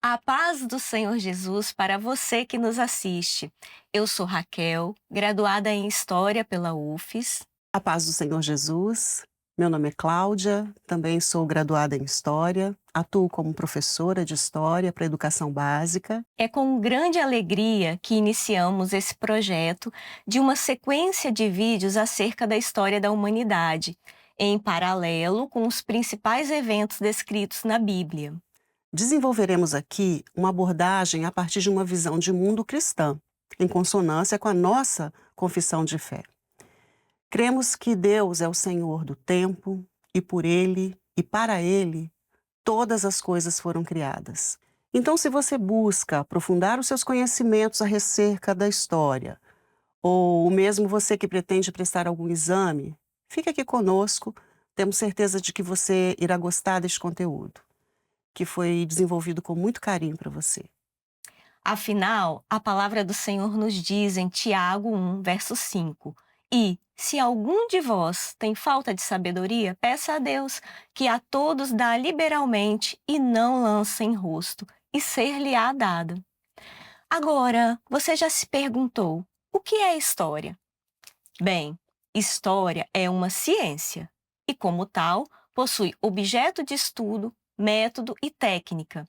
A paz do Senhor Jesus para você que nos assiste. Eu sou Raquel, graduada em História pela UFES. A paz do Senhor Jesus. Meu nome é Cláudia, também sou graduada em História, atuo como professora de História para Educação Básica. É com grande alegria que iniciamos esse projeto de uma sequência de vídeos acerca da história da humanidade, em paralelo com os principais eventos descritos na Bíblia. Desenvolveremos aqui uma abordagem a partir de uma visão de mundo cristã, em consonância com a nossa confissão de fé. Cremos que Deus é o Senhor do tempo e por Ele e para Ele todas as coisas foram criadas. Então, se você busca aprofundar os seus conhecimentos acerca da história, ou mesmo você que pretende prestar algum exame, fique aqui conosco, temos certeza de que você irá gostar deste conteúdo, que foi desenvolvido com muito carinho para você. Afinal, a palavra do Senhor nos diz em Tiago 1, verso 5: E, se algum de vós tem falta de sabedoria, peça a Deus, que a todos dá liberalmente e não lança em rosto, e ser-lhe-á dado. Agora, você já se perguntou: o que é história? Bem, história é uma ciência e, como tal, possui objeto de estudo, método e técnica.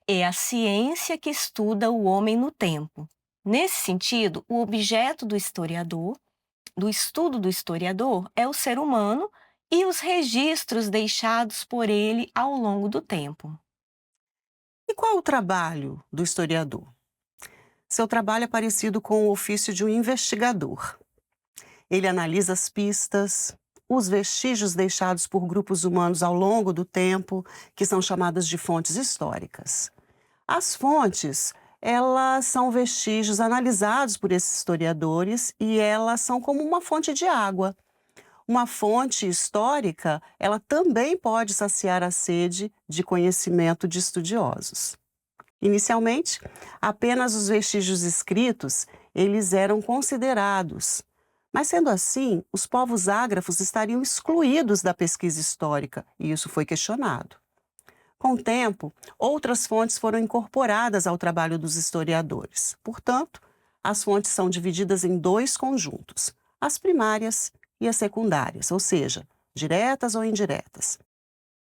É a ciência que estuda o homem no tempo. Nesse sentido, o objeto do estudo do historiador, é o ser humano e os registros deixados por ele ao longo do tempo. E qual é o trabalho do historiador? Seu trabalho é parecido com o ofício de um investigador. Ele analisa as pistas, os vestígios deixados por grupos humanos ao longo do tempo, que são chamadas de fontes históricas. As fontes, elas são vestígios analisados por esses historiadores e elas são como uma fonte de água. Uma fonte histórica, ela também pode saciar a sede de conhecimento de estudiosos. Inicialmente, apenas os vestígios escritos, eles eram considerados. Mas sendo assim, os povos ágrafos estariam excluídos da pesquisa histórica, e isso foi questionado. Com o tempo, outras fontes foram incorporadas ao trabalho dos historiadores. Portanto, as fontes são divididas em dois conjuntos, as primárias e as secundárias, ou seja, diretas ou indiretas.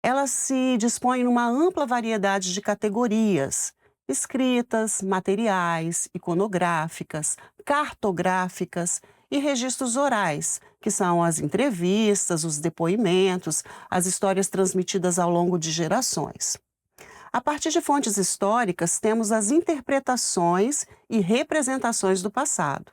Elas se dispõem numa ampla variedade de categorias: escritas, materiais, iconográficas, cartográficas e registros orais, que são as entrevistas, os depoimentos, as histórias transmitidas ao longo de gerações. A partir de fontes históricas, temos as interpretações e representações do passado.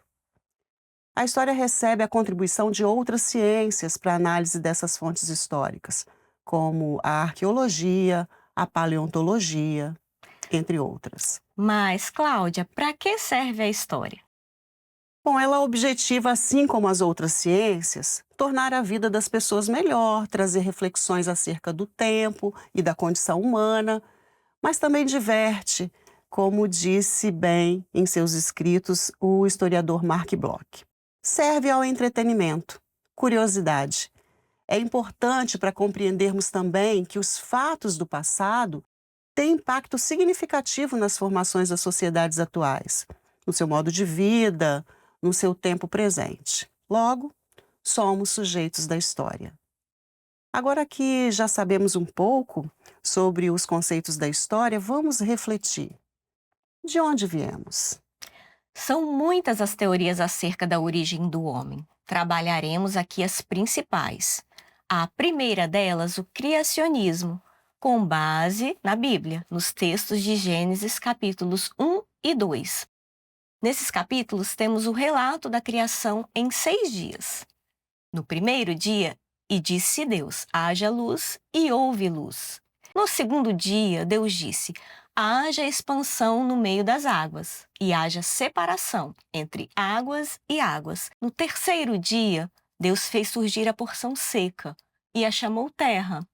A história recebe a contribuição de outras ciências para a análise dessas fontes históricas, como a arqueologia, a paleontologia, entre outras. Mas, Cláudia, para que serve a história? Bom, ela objetiva, assim como as outras ciências, tornar a vida das pessoas melhor, trazer reflexões acerca do tempo e da condição humana, mas também diverte, como disse bem em seus escritos o historiador Mark Bloch. Serve ao entretenimento, curiosidade. É importante para compreendermos também que os fatos do passado têm impacto significativo nas formações das sociedades atuais, no seu modo de vida, no seu tempo presente. Logo, somos sujeitos da história. Agora que já sabemos um pouco sobre os conceitos da história, vamos refletir. De onde viemos? São muitas as teorias acerca da origem do homem. Trabalharemos aqui as principais. A primeira delas, o criacionismo, com base na Bíblia, nos textos de Gênesis capítulos 1 e 2. Nesses capítulos temos o relato da criação em 6 dias. No primeiro dia, e disse Deus: haja luz, e houve luz. No segundo dia, Deus disse: haja expansão no meio das águas, e haja separação entre águas e águas. No terceiro dia, Deus fez surgir a porção seca, e a chamou terra.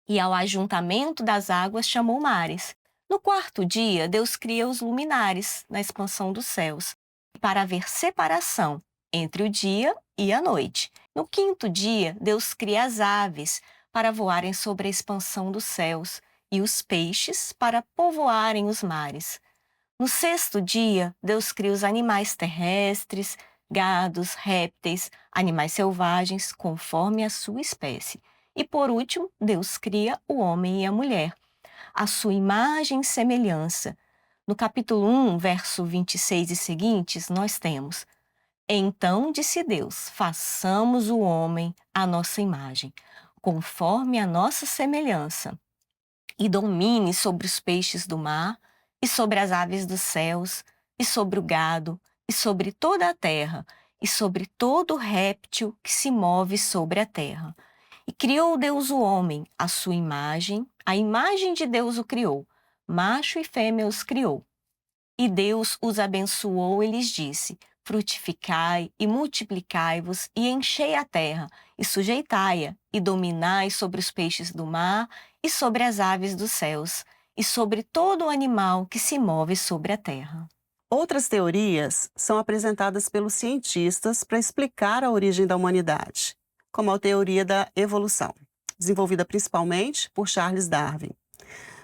e ao ajuntamento das águas chamou mares. No quarto dia, Deus cria os luminares na expansão dos céus, para haver separação entre o dia e a noite. No quinto dia, Deus cria as aves para voarem sobre a expansão dos céus e os peixes para povoarem os mares. No sexto dia, Deus cria os animais terrestres, gados, répteis, animais selvagens, conforme a sua espécie. E por último, Deus cria o homem e a mulher, a sua imagem e semelhança. No capítulo 1, verso 26 e seguintes, nós temos: Então disse Deus: façamos o homem à nossa imagem, conforme a nossa semelhança, e domine sobre os peixes do mar, e sobre as aves dos céus, e sobre o gado, e sobre toda a terra, e sobre todo réptil que se move sobre a terra. E criou Deus o homem, à sua imagem, a imagem de Deus o criou, macho e fêmea os criou. E Deus os abençoou e lhes disse: frutificai e multiplicai-vos e enchei a terra, e sujeitai-a, e dominai sobre os peixes do mar, e sobre as aves dos céus, e sobre todo o animal que se move sobre a terra. Outras teorias são apresentadas pelos cientistas para explicar a origem da humanidade, como a teoria da evolução, desenvolvida principalmente por Charles Darwin,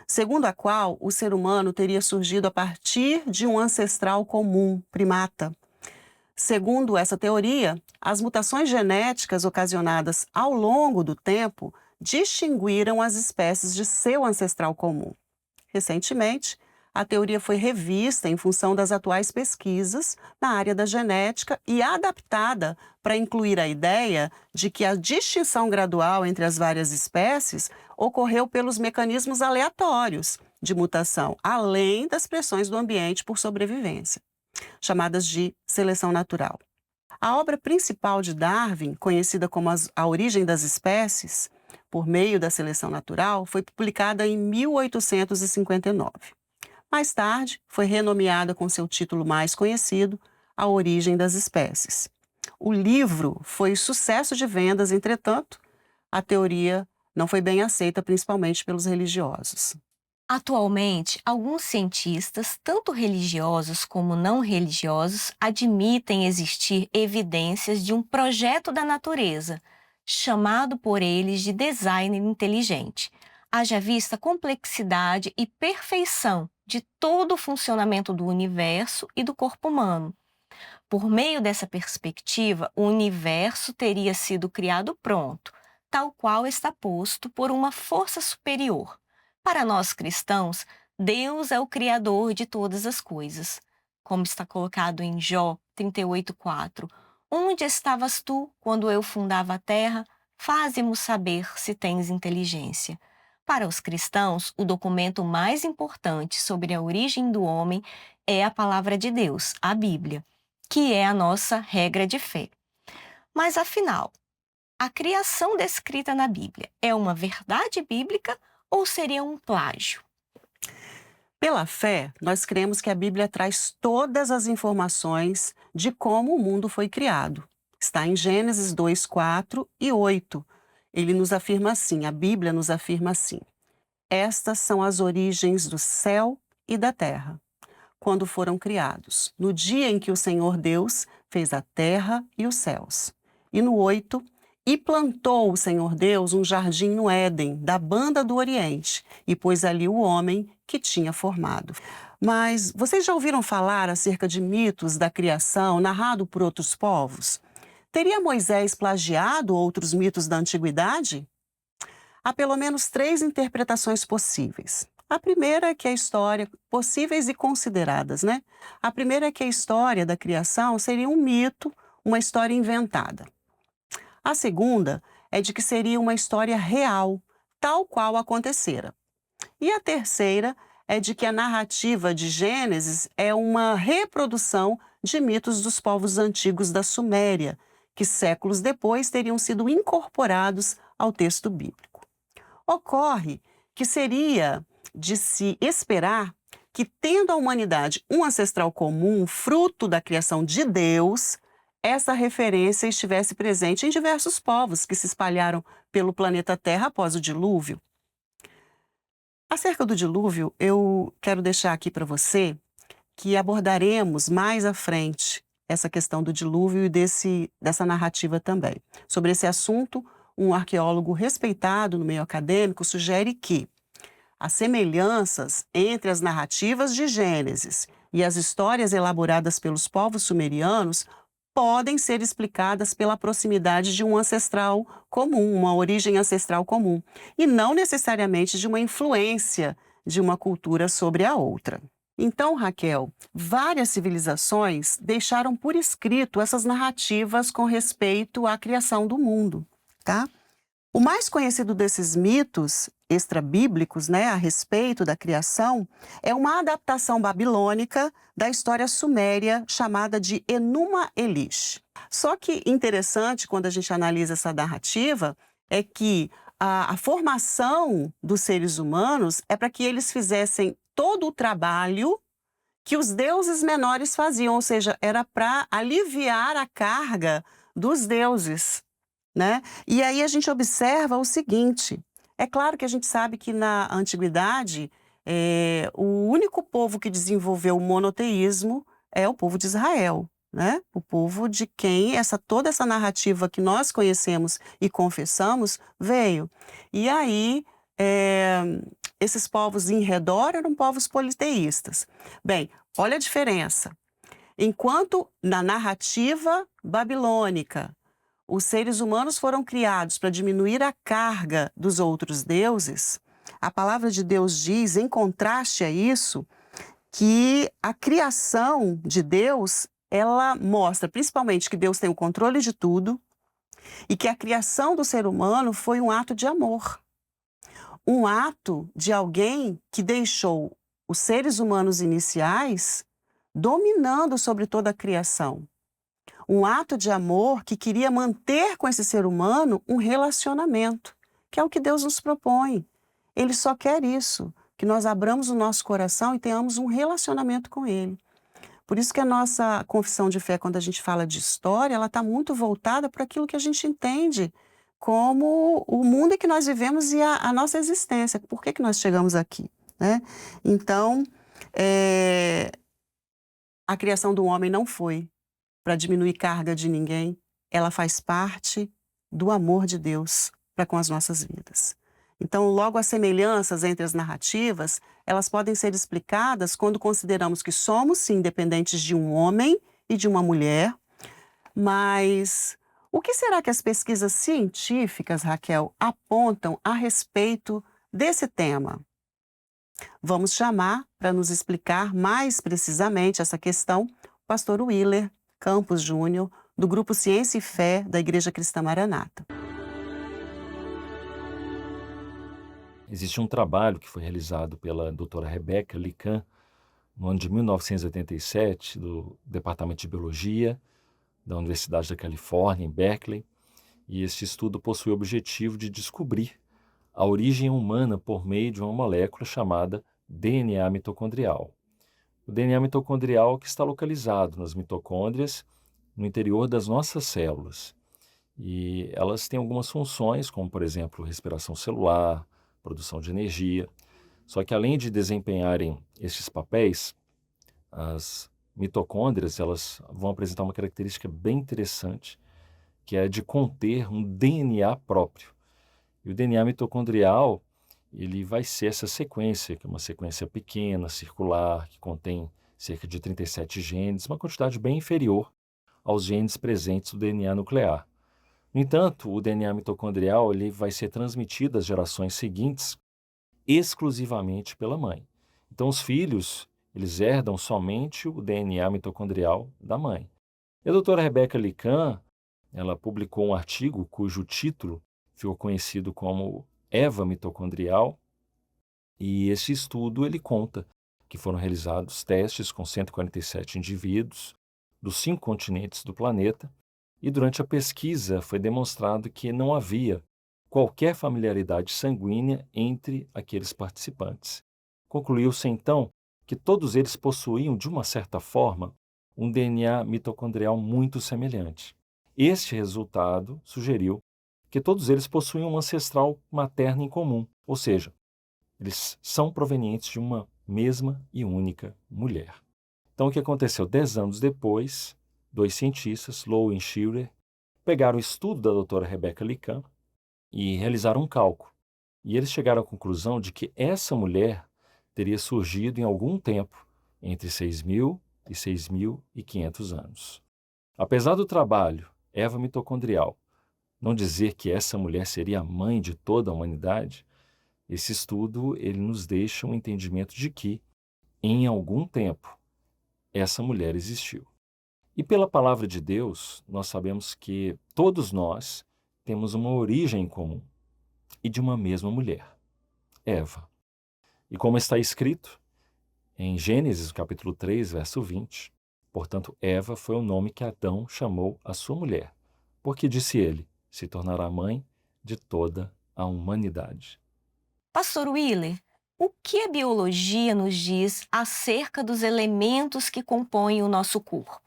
segundo a qual o ser humano teria surgido a partir de um ancestral comum, primata. Segundo essa teoria, as mutações genéticas ocasionadas ao longo do tempo distinguiram as espécies de seu ancestral comum. Recentemente, a teoria foi revista em função das atuais pesquisas na área da genética e adaptada para incluir a ideia de que a distinção gradual entre as várias espécies ocorreu pelos mecanismos aleatórios de mutação, além das pressões do ambiente por sobrevivência, chamadas de seleção natural. A obra principal de Darwin, conhecida como A Origem das Espécies, por meio da seleção natural, foi publicada em 1859. Mais tarde, foi renomeada com seu título mais conhecido, A Origem das Espécies. O livro foi sucesso de vendas, entretanto, a teoria não foi bem aceita, principalmente pelos religiosos. Atualmente, alguns cientistas, tanto religiosos como não religiosos, admitem existir evidências de um projeto da natureza, chamado por eles de design inteligente. Haja vista a complexidade e perfeição de todo o funcionamento do universo e do corpo humano. Por meio dessa perspectiva, o universo teria sido criado pronto, tal qual está posto por uma força superior. Para nós cristãos, Deus é o Criador de todas as coisas. Como está colocado em Jó 38,4. Onde estavas tu quando eu fundava a terra? Faze-mo saber se tens inteligência. Para os cristãos, o documento mais importante sobre a origem do homem é a palavra de Deus, a Bíblia, que é a nossa regra de fé. Mas afinal, a criação descrita na Bíblia é uma verdade bíblica ou seria um plágio? Pela fé, nós cremos que a Bíblia traz todas as informações de como o mundo foi criado. Está em Gênesis 2, 4 e 8. Ele nos afirma assim, a Bíblia nos afirma assim: estas são as origens do céu e da terra, quando foram criados, no dia em que o Senhor Deus fez a terra e os céus. E no 8, e plantou o Senhor Deus um jardim no Éden, da banda do Oriente, e pôs ali o homem que tinha formado. Mas vocês já ouviram falar acerca de mitos da criação narrado por outros povos? Teria Moisés plagiado outros mitos da antiguidade? Há pelo menos 3 interpretações possíveis. A primeira é que a história, possíveis e consideradas, né? A primeira é que a história da criação seria um mito, uma história inventada. A segunda é de que seria uma história real, tal qual acontecera. E a terceira é de que a narrativa de Gênesis é uma reprodução de mitos dos povos antigos da Suméria, que séculos depois teriam sido incorporados ao texto bíblico. Ocorre que seria de se esperar que, tendo a humanidade um ancestral comum, fruto da criação de Deus, essa referência estivesse presente em diversos povos que se espalharam pelo planeta Terra após o dilúvio. Acerca do dilúvio, eu quero deixar aqui para você que abordaremos mais à frente essa questão do dilúvio e dessa narrativa também. Sobre esse assunto, um arqueólogo respeitado no meio acadêmico sugere que as semelhanças entre as narrativas de Gênesis e as histórias elaboradas pelos povos sumerianos podem ser explicadas pela proximidade de um ancestral comum, uma origem ancestral comum, e não necessariamente de uma influência de uma cultura sobre a outra. Então, Raquel, várias civilizações deixaram por escrito essas narrativas com respeito à criação do mundo, tá? O mais conhecido desses mitos extrabíblicos, né, a respeito da criação, é uma adaptação babilônica da história suméria chamada de Enuma Elish. Só que interessante, quando a gente analisa essa narrativa, é que a formação dos seres humanos é para que eles fizessem todo o trabalho que os deuses menores faziam, ou seja, era para aliviar a carga dos deuses, né? E aí a gente observa o seguinte: é claro que a gente sabe que na antiguidade o único povo que desenvolveu o monoteísmo é o povo de Israel, né? O povo de quem toda essa narrativa que nós conhecemos e confessamos veio. E aí esses povos em redor eram povos politeístas. Bem, olha a diferença. Enquanto na narrativa babilônica os seres humanos foram criados para diminuir a carga dos outros deuses, a palavra de Deus diz, em contraste a isso, que a criação de Deus, ela mostra principalmente que Deus tem o controle de tudo e que a criação do ser humano foi um ato de amor. Um ato de alguém que deixou os seres humanos iniciais dominando sobre toda a criação. Um ato de amor que queria manter com esse ser humano um relacionamento, que é o que Deus nos propõe. Ele só quer isso, que nós abramos o nosso coração e tenhamos um relacionamento com Ele. Por isso que a nossa confissão de fé, quando a gente fala de história, ela está muito voltada para aquilo que a gente entende como o mundo em que nós vivemos e a nossa existência. Por que nós chegamos aqui, né? Então, a criação do homem não foi para diminuir carga de ninguém, ela faz parte do amor de Deus para com as nossas vidas. Então, logo as semelhanças entre as narrativas, elas podem ser explicadas quando consideramos que somos, sim, dependentes de um homem e de uma mulher, mas o que será que as pesquisas científicas, Raquel, apontam a respeito desse tema? Vamos chamar, para nos explicar mais precisamente essa questão, o pastor Willer Campos Júnior, do Grupo Ciência e Fé da Igreja Cristã Maranata. Existe um trabalho que foi realizado pela doutora Rebecca Lican, no ano de 1987, do Departamento de Biologia da Universidade da Califórnia, em Berkeley, e esse estudo possui o objetivo de descobrir a origem humana por meio de uma molécula chamada DNA mitocondrial. O DNA mitocondrial que está localizado nas mitocôndrias no interior das nossas células. E elas têm algumas funções, como, por exemplo, respiração celular, produção de energia. Só que, além de desempenharem esses papéis, as mitocôndrias elas vão apresentar uma característica bem interessante, que é a de conter um DNA próprio. E o DNA mitocondrial ele vai ser essa sequência, que é uma sequência pequena, circular, que contém cerca de 37 genes, uma quantidade bem inferior aos genes presentes no DNA nuclear. No entanto, o DNA mitocondrial ele vai ser transmitido às gerações seguintes exclusivamente pela mãe. Então, os filhos eles herdam somente o DNA mitocondrial da mãe. E a doutora Rebecca Lican, ela publicou um artigo cujo título ficou conhecido como Eva mitocondrial, e esse estudo ele conta que foram realizados testes com 147 indivíduos dos 5 continentes do planeta, e durante a pesquisa foi demonstrado que não havia qualquer familiaridade sanguínea entre aqueles participantes. Concluiu-se então que todos eles possuíam, de uma certa forma, um DNA mitocondrial muito semelhante. Este resultado sugeriu que todos eles possuíam um ancestral materno em comum, ou seja, eles são provenientes de uma mesma e única mulher. Então, o que aconteceu? 10 anos depois, dois cientistas, Lowe e Schirer, pegaram o estudo da doutora Rebecca Lican e realizaram um cálculo. E eles chegaram à conclusão de que essa mulher teria surgido em algum tempo, entre 6.000 e 6.500 anos. Apesar do trabalho Eva mitocondrial não dizer que essa mulher seria a mãe de toda a humanidade, esse estudo ele nos deixa um entendimento de que, em algum tempo, essa mulher existiu. E pela palavra de Deus, nós sabemos que todos nós temos uma origem comum e de uma mesma mulher, Eva. E como está escrito em Gênesis, capítulo 3, verso 20, portanto, Eva foi o nome que Adão chamou a sua mulher, porque disse ele, se tornará mãe de toda a humanidade. Pastor Willer, o que a biologia nos diz acerca dos elementos que compõem o nosso corpo?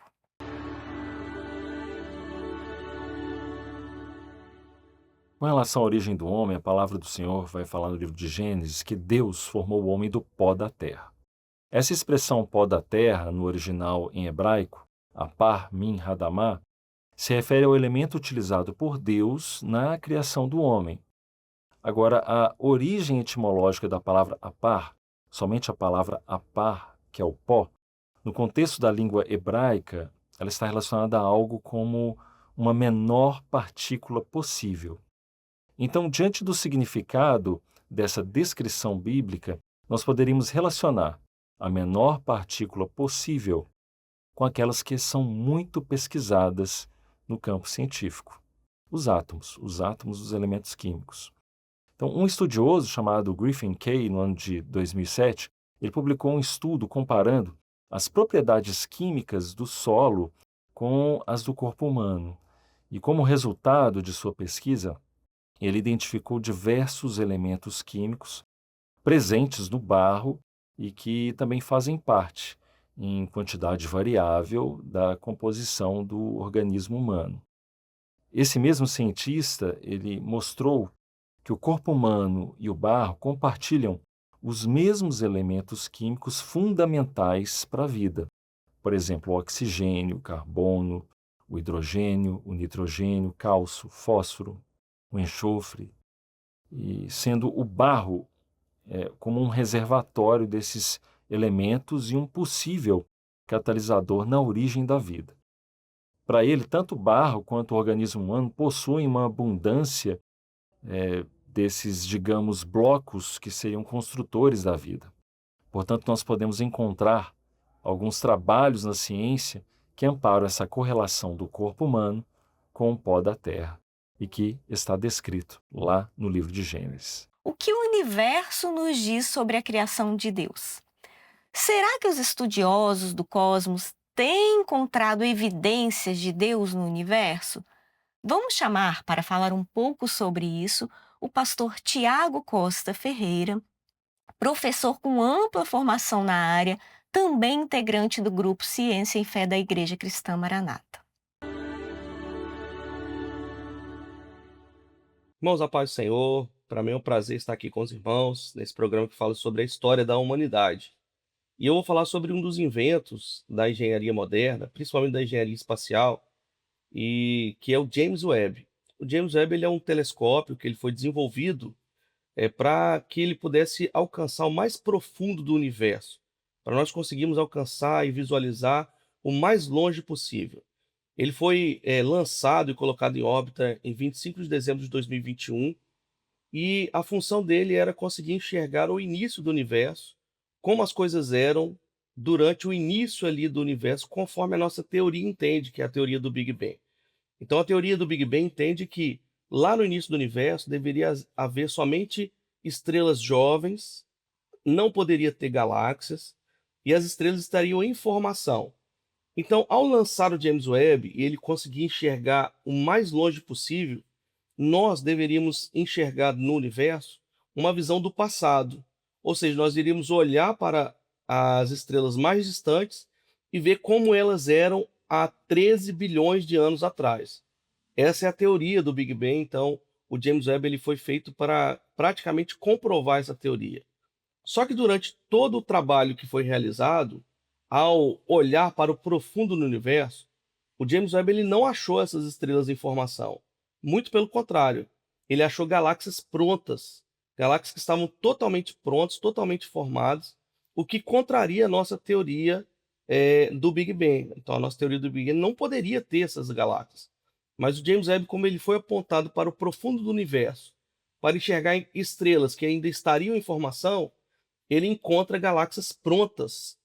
Com relação à origem do homem, a palavra do Senhor vai falar no livro de Gênesis que Deus formou o homem do pó da terra. Essa expressão pó da terra, no original em hebraico, apar min hadamah, se refere ao elemento utilizado por Deus na criação do homem. Agora, a origem etimológica da palavra apar, somente a palavra apar, que é o pó, no contexto da língua hebraica, ela está relacionada a algo como uma menor partícula possível. Então, diante do significado dessa descrição bíblica, nós poderíamos relacionar a menor partícula possível com aquelas que são muito pesquisadas no campo científico, os átomos dos elementos químicos. Então, um estudioso chamado Griffin Kay, no ano de 2007, ele publicou um estudo comparando as propriedades químicas do solo com as do corpo humano. E como resultado de sua pesquisa, ele identificou diversos elementos químicos presentes no barro e que também fazem parte, em quantidade variável, da composição do organismo humano. Esse mesmo cientista, ele mostrou que o corpo humano e o barro compartilham os mesmos elementos químicos fundamentais para a vida. Por exemplo, o oxigênio, o carbono, o hidrogênio, o nitrogênio, cálcio, fósforo, o enxofre, e sendo o barro como um reservatório desses elementos e um possível catalisador na origem da vida. Para ele, tanto o barro quanto o organismo humano possuem uma abundância desses, digamos, blocos que seriam construtores da vida. Portanto, nós podemos encontrar alguns trabalhos na ciência que amparam essa correlação do corpo humano com o pó da terra e que está descrito lá no livro de Gênesis. O que o universo nos diz sobre a criação de Deus? Será que os estudiosos do cosmos têm encontrado evidências de Deus no universo? Vamos chamar para falar um pouco sobre isso o pastor Tiago Costa Ferreira, professor com ampla formação na área, também integrante do grupo Ciência e Fé da Igreja Cristã Maranata. Irmãos, a paz do Senhor, para mim é um prazer estar aqui com os irmãos nesse programa que fala sobre a história da humanidade. E eu vou falar sobre um dos inventos da engenharia moderna, principalmente da engenharia espacial, e que é o James Webb. O James Webb ele é um telescópio que ele foi desenvolvido para que ele pudesse alcançar o mais profundo do universo, para nós conseguirmos alcançar e visualizar o mais longe possível. Ele foi lançado e colocado em órbita em 25 de dezembro de 2021, e a função dele era conseguir enxergar o início do universo, como as coisas eram durante o início ali do universo, conforme a nossa teoria entende, que é a teoria do Big Bang. Então, a teoria do Big Bang entende que lá no início do universo deveria haver somente estrelas jovens, não poderia ter galáxias, e as estrelas estariam em formação. Então, ao lançar o James Webb e ele conseguir enxergar o mais longe possível, nós deveríamos enxergar no universo uma visão do passado. Ou seja, nós iríamos olhar para as estrelas mais distantes e ver como elas eram há 13 bilhões de anos atrás. Essa é a teoria do Big Bang, então o James Webb ele foi feito para praticamente comprovar essa teoria. Só que durante todo o trabalho que foi realizado, ao olhar para o profundo do universo, o James Webb ele não achou essas estrelas em formação. Muito pelo contrário, ele achou galáxias prontas, galáxias que estavam totalmente prontas, totalmente formadas, o que contraria a nossa teoria do Big Bang. Então, a nossa teoria do Big Bang não poderia ter essas galáxias. Mas o James Webb, como ele foi apontado para o profundo do universo, para enxergar estrelas que ainda estariam em formação, ele encontra galáxias prontas,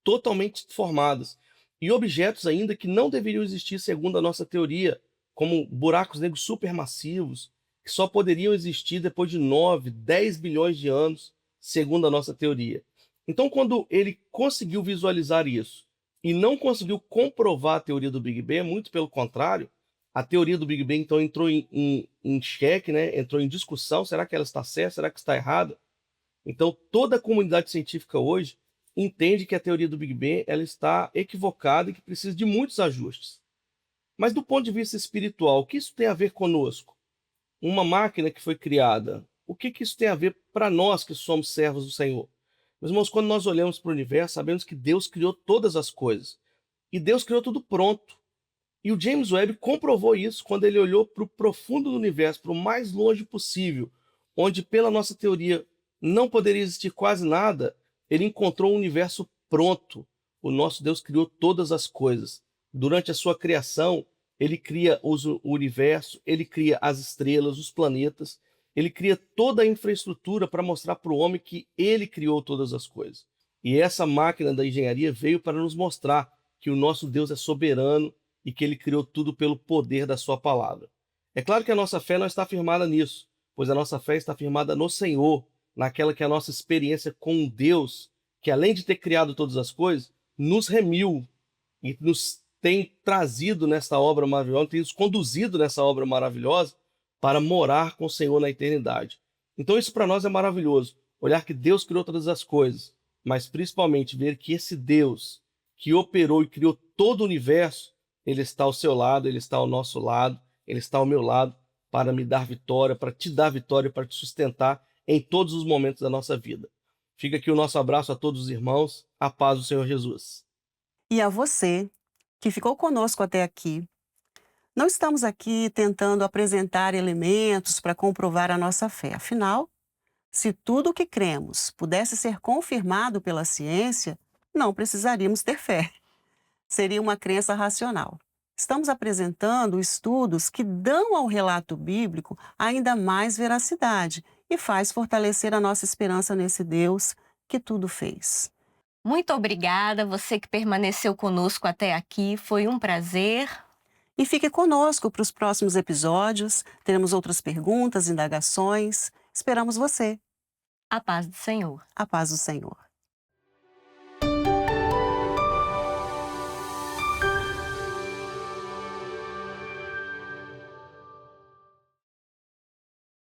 totalmente formadas, e objetos ainda que não deveriam existir segundo a nossa teoria, como buracos negros supermassivos, que só poderiam existir depois de 9, 10 bilhões de anos, segundo a nossa teoria. Então, quando ele conseguiu visualizar isso e não conseguiu comprovar a teoria do Big Bang, muito pelo contrário, a teoria do Big Bang então entrou em xeque, né? Entrou em discussão, será que ela está certa, será que está errada? Então, toda a comunidade científica hoje entende que a teoria do Big Bang ela está equivocada e que precisa de muitos ajustes. Mas do ponto de vista espiritual, o que isso tem a ver conosco? Uma máquina que foi criada, o que isso tem a ver para nós que somos servos do Senhor? Meus irmãos, quando nós olhamos para o universo, sabemos que Deus criou todas as coisas. E Deus criou tudo pronto. E o James Webb comprovou isso quando ele olhou para o profundo do universo, para o mais longe possível, onde, pela nossa teoria, não poderia existir quase nada. Ele encontrou um universo pronto. O nosso Deus criou todas as coisas. Durante a sua criação, ele cria o universo, ele cria as estrelas, os planetas, ele cria toda a infraestrutura para mostrar para o homem que ele criou todas as coisas. E essa máquina da engenharia veio para nos mostrar que o nosso Deus é soberano e que ele criou tudo pelo poder da sua palavra. É claro que a nossa fé não está firmada nisso, pois a nossa fé está firmada no Senhor, naquela que é a nossa experiência com um Deus que, além de ter criado todas as coisas, nos remiu e nos tem trazido nessa obra maravilhosa, tem nos conduzido nessa obra maravilhosa para morar com o Senhor na eternidade. Então isso para nós é maravilhoso, olhar que Deus criou todas as coisas, mas principalmente ver que esse Deus que operou e criou todo o universo, ele está ao seu lado, ele está ao nosso lado, ele está ao meu lado para me dar vitória, para te dar vitória, para te sustentar em todos os momentos da nossa vida. Fica aqui o nosso abraço a todos os irmãos, a paz do Senhor Jesus. E a você que ficou conosco até aqui. Não estamos aqui tentando apresentar elementos para comprovar a nossa fé. Afinal, se tudo o que cremos pudesse ser confirmado pela ciência, não precisaríamos ter fé. Seria uma crença racional. Estamos apresentando estudos que dão ao relato bíblico ainda mais veracidade e faz fortalecer a nossa esperança nesse Deus que tudo fez. Muito obrigada, você que permaneceu conosco até aqui, foi um prazer. E fique conosco para os próximos episódios. Teremos outras perguntas, indagações. Esperamos você. A paz do Senhor. A paz do Senhor.